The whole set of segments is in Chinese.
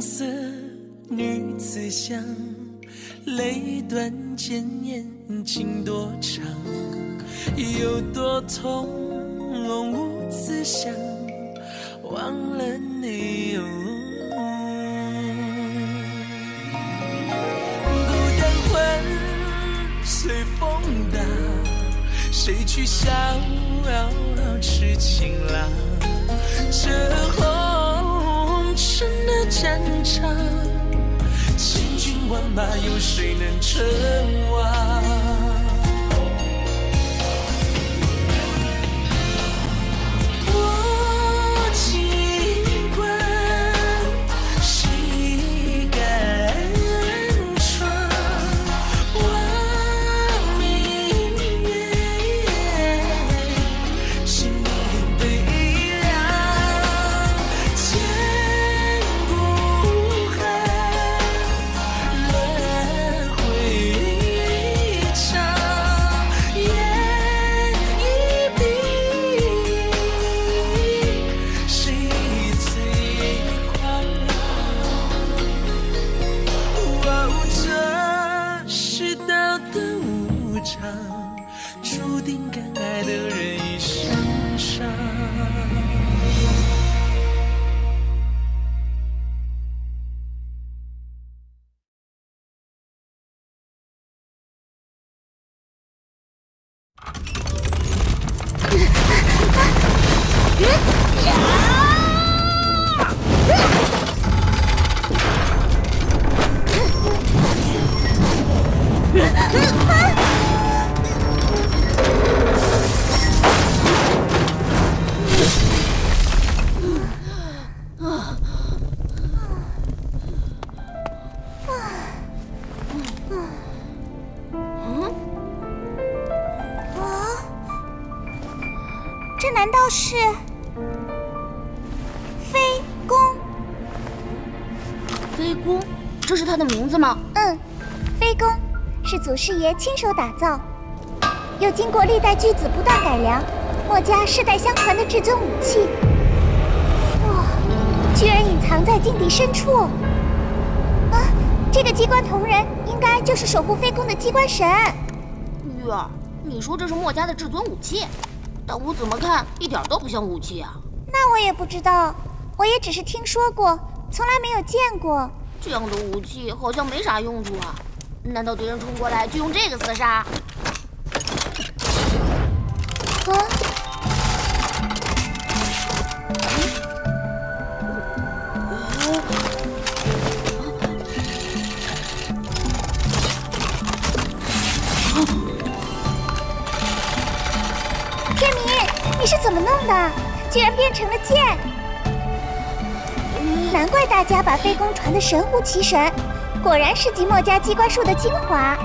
色女子香，泪断剑眼情多长，有多痛无自想，忘了你孤单魂随风荡，谁去逍遥痴情郎？这红尘的战场，千军万马，有谁能称王？我尽管谁敢闯？望明月，心里悲凉，千古恨，轮回长，眼一闭，谁最狂妄？这世道的无常，注定敢爱的人一生伤。这难道是飞宫？飞宫，这是他的名字吗？飞宫是祖师爷亲手打造，又经过历代巨子不断改良，墨家世代相传的至尊武器。哇，居然隐藏在禁地深处！啊，这个机关铜人应该就是守护飞宫的机关神。玉儿，你说这是墨家的至尊武器，但我怎么看一点都不像武器啊！那我也不知道，我也只是听说过，从来没有见过。这样的武器好像没啥用处啊！难道敌人冲过来就用这个厮杀？啊！天明，你是怎么弄的？居然变成了剑！难怪大家把飞宫传得神乎其神，果然是集墨家机关术的精华。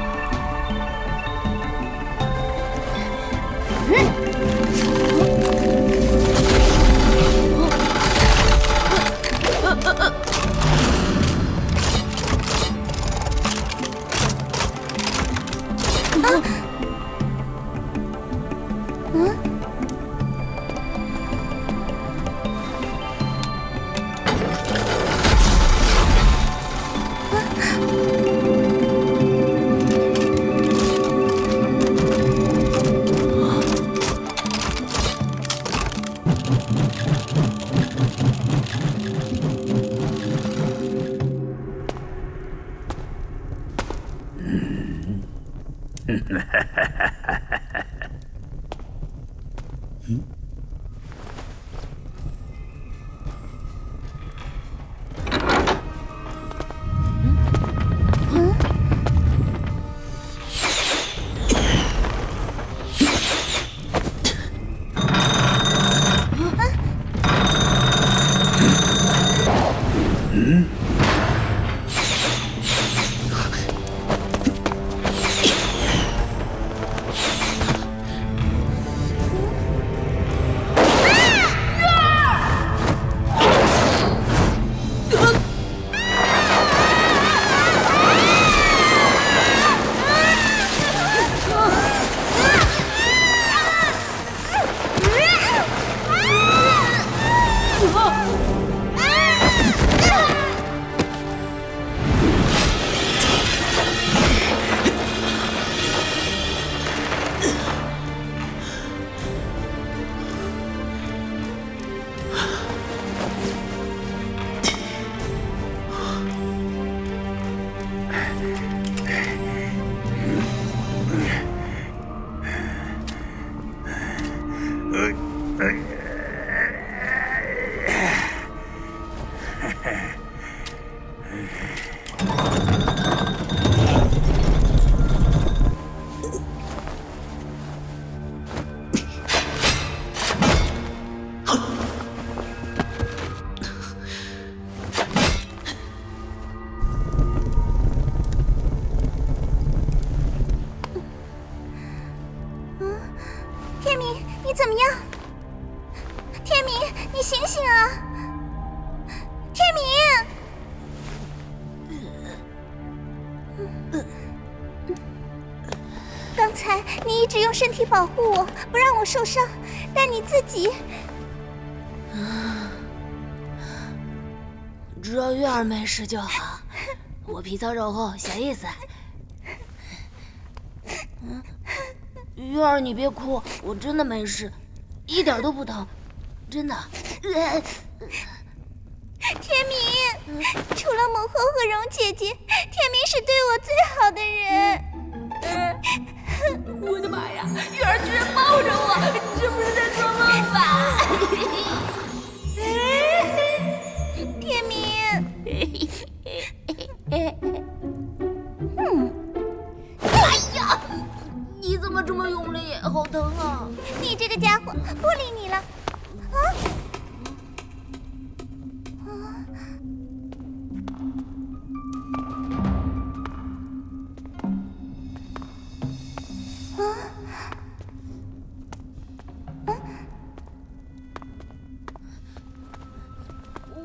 你醒醒啊！天明，刚才你一直用身体保护我，不让我受伤，但你自己……只要月儿没事就好，我皮糙肉厚，小意思。月儿，你别哭，我真的没事，一点都不疼，真的。天明，除了母后和蓉姐姐，天明是对我最好的人。我的妈呀！月儿居然抱着我，这不是在做梦吧？天明，哎呀，你怎么这么用力？好疼啊！你这个家伙，不理你了。啊！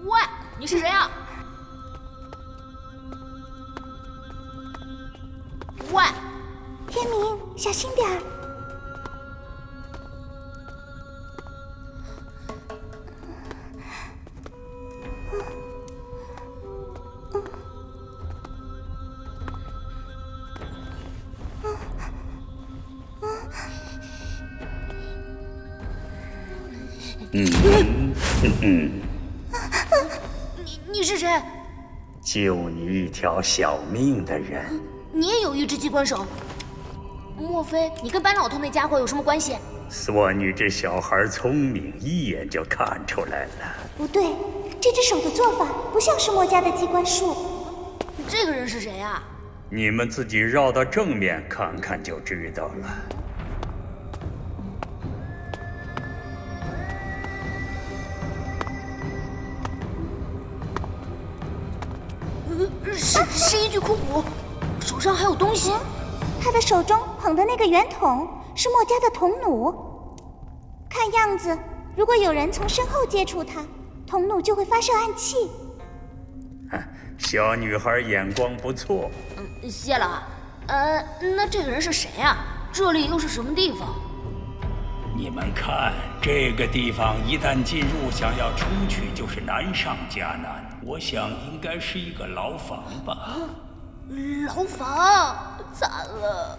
喂，你是谁啊？喂，天明，小心点儿。你是谁？救你一条小命的人。你也有一只机关手？莫非你跟班老头那家伙有什么关系？索女这小孩聪明，一眼就看出来了。不对，这只手的做法不像是墨家的机关术。这个人是谁啊？你们自己绕到正面看看就知道了。是一具枯骨，手上还有东西。他的手中捧的那个圆筒是墨家的铜弩，看样子，如果有人从身后接触它，铜弩就会发射暗器。小女孩眼光不错。谢了。那这个人是谁啊？这里又是什么地方？你们看，这个地方一旦进入，想要出去就是难上加难。我想应该是一个牢房吧。牢房，惨了。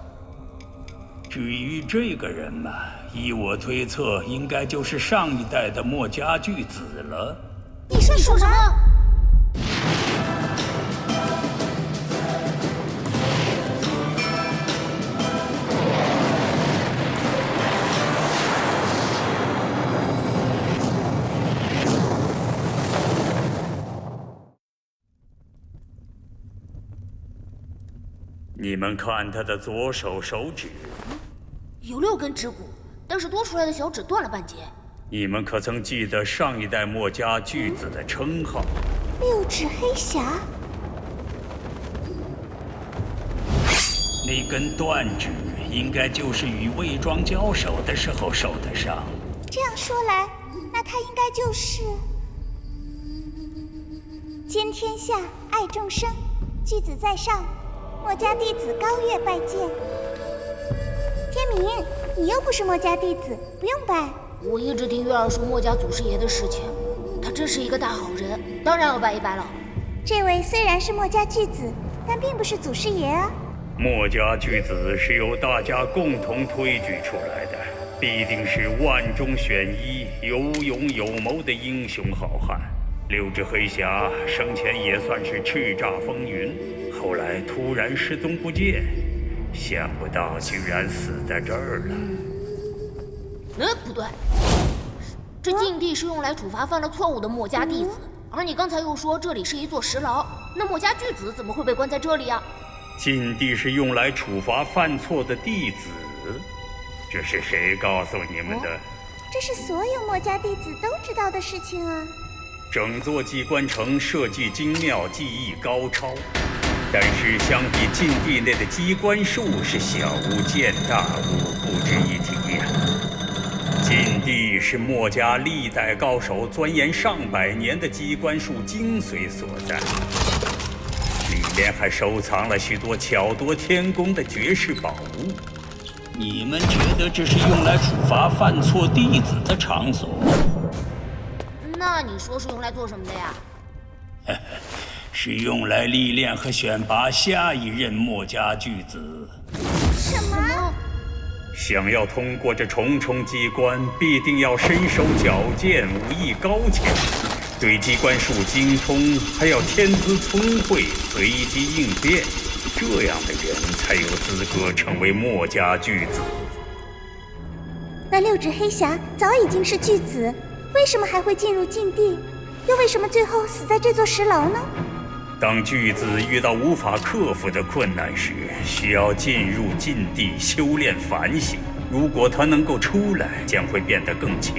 至于这个人嘛，依我推测，应该就是上一代的墨家巨子了。你说什么？你们看他的左手手指，有6根指骨，但是多出来的小指断了半截。你们可曾记得上一代墨家巨子的称号6指黑匣。那根断指应该就是与魏庄交手的时候受的伤。这样说来，那他应该就是兼天下，爱众生，巨子在上，墨家弟子高月拜见。天明，你又不是墨家弟子，不用拜。我一直听月儿说墨家祖师爷的事情，他真是一个大好人，当然要拜一拜了。这位虽然是墨家巨子，但并不是祖师爷啊。墨家巨子是由大家共同推举出来的，必定是万中选一、有勇有谋的英雄好汉。6指黑匣生前也算是叱咤风云，后来突然失踪不见，想不到居然死在这儿了。不对，这禁地是用来处罚犯了错误的墨家弟子，而你刚才又说这里是一座石牢，那墨家巨子怎么会被关在这里啊？禁地是用来处罚犯错的弟子，这是谁告诉你们的？这是所有墨家弟子都知道的事情啊。整座机关城设计精妙，技艺高超，但是相比禁地内的机关术是小巫见大巫，不值一提呀。禁地是墨家历代高手钻研上百年的机关术精髓所在，里面还收藏了许多巧夺天工的绝世宝物。你们觉得这是用来处罚犯错弟子的场所？那你说是用来做什么的呀？是用来历练和选拔下一任墨家巨子。什么？想要通过这重重机关，必定要身手矫健，武艺高强，对机关术精通，还要天资聪慧，随机应变。这样的人才有资格成为墨家巨子。那六指黑匣早已经是巨子，为什么还会进入禁地？又为什么最后死在这座石牢呢？当巨子遇到无法克服的困难时，需要进入禁地修炼反省。如果他能够出来，将会变得更强。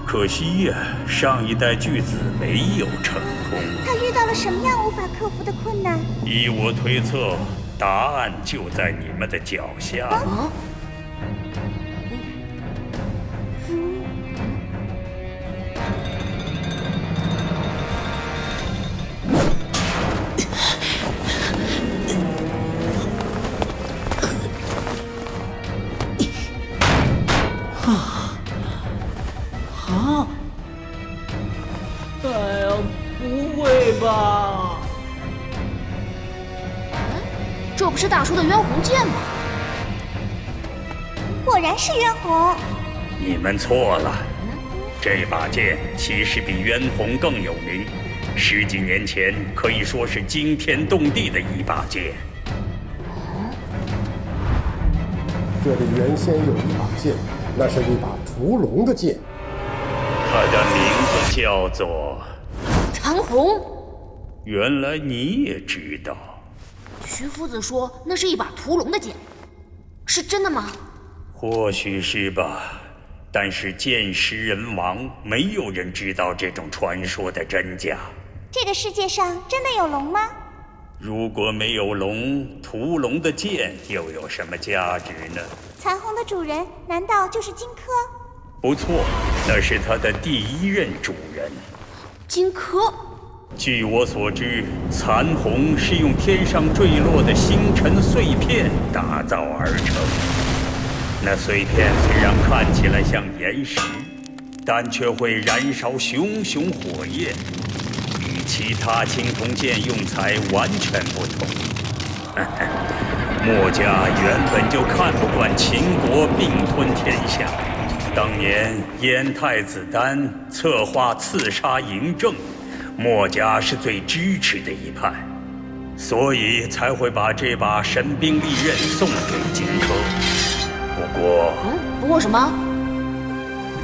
可惜呀，上一代巨子没有成功。他遇到了什么样无法克服的困难？依我推测，答案就在你们的脚下。哎呀，不会吧！这不是大叔的冤魂剑吗？果然是冤魂。你们错了，这把剑其实比冤魂更有名。10几年前可以说是惊天动地的一把剑。这里原先有一把剑，那是一把屠龙的剑。它的名字叫做残红。原来你也知道。徐夫子说那是一把屠龙的剑，是真的吗？或许是吧，但是剑失人亡，没有人知道这种传说的真假。这个世界上真的有龙吗？如果没有龙，屠龙的剑又有什么价值呢？残红的主人难道就是荆轲？不错，那是他的第1任主人。荆轲。据我所知，残红是用天上坠落的星辰碎片打造而成。那碎片虽然看起来像岩石，但却会燃烧熊熊火焰，与其他青铜剑用材完全不同。墨家原本就看不惯秦国并吞天下，当年燕太子丹策划刺杀嬴政，墨家是最支持的一派，所以才会把这把神兵利刃送给荆轲。不过什么？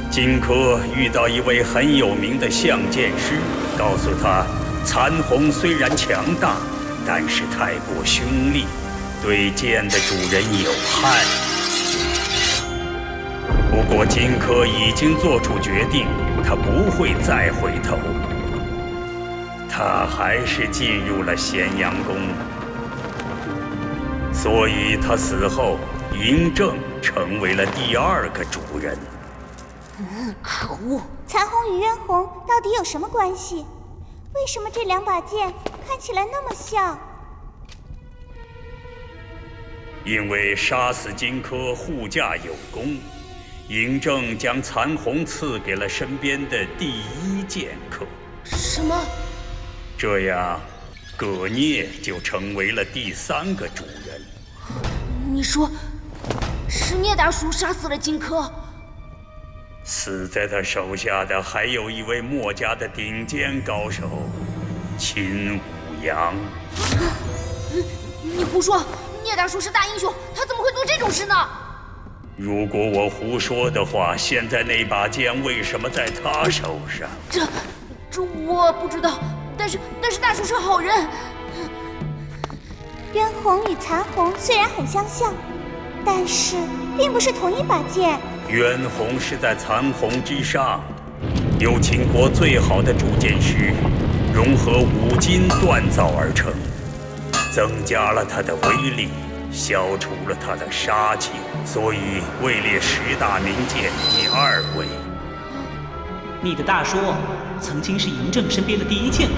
荆轲遇到一位很有名的相剑师，告诉他，残红虽然强大，但是太过凶厉，对剑的主人有害。不过荆轲已经做出决定，他不会再回头。他还是进入了咸阳宫，所以他死后，嬴政成为了第2个主人。可恶！残红与冤魂到底有什么关系？为什么这2把剑看起来那么像？因为杀死荆轲护驾有功，嬴政将残红赐给了身边的第1剑客。什么？这样，葛聂就成为了第3个主人。你说，是聂大叔杀死了荆轲？死在他手下的还有一位墨家的顶尖高手，秦舞阳。你胡说！聂大叔是大英雄，他怎么会做这种事呢？如果我胡说的话，现在那把剑为什么在他手上？这我不知道。但是大叔是好人。冤魂与残红虽然很相像，但是并不是同一把剑。冤魂是在残红之上，由秦国最好的铸剑师融合5金锻造而成，增加了它的威力。消除了他的杀气，所以位列10大名剑第2位。你的大叔曾经是嬴政身边的第一剑客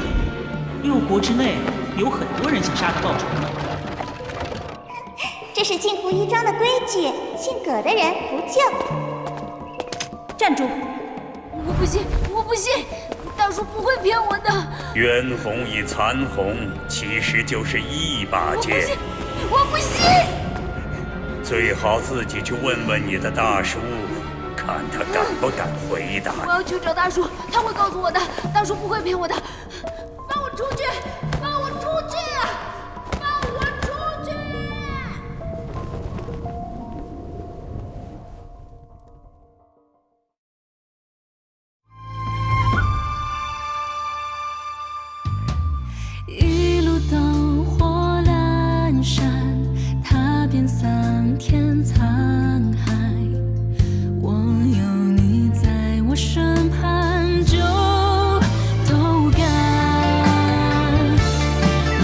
，6国之内有很多人想杀他报仇呢。这是禁服衣装的规矩，姓葛的人不救。站住！我不信，我不信，大叔不会骗我的。袁弘与残红其实就是一把剑。我不信！最好自己去问问你的大叔，看他敢不敢回答。我要去找大叔，他会告诉我的。大叔不会骗我的。放我出去！放我出去！放我出去！一路灯火阑珊，踏遍3天沧海。我有你在我身旁，就都干。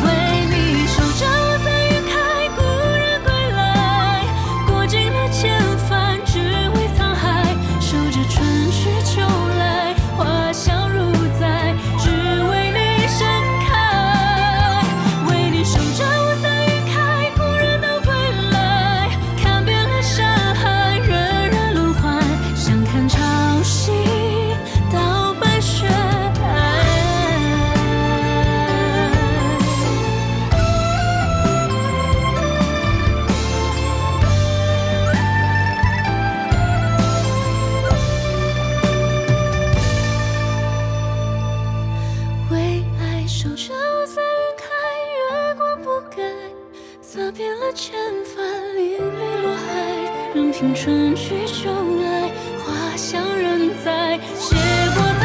为你守着在云开，故人归来，过尽了千帆，只为沧海。守着春去秋来，花香如在，只为你盛开。为你守着我在云开，故人都归来，看遍了山海，人人轮换，想看潮汐到白雪。为爱守着我在云开，月光不改，洒遍了千帆，零零落海，任凭春去秋来，花香仍在，写过。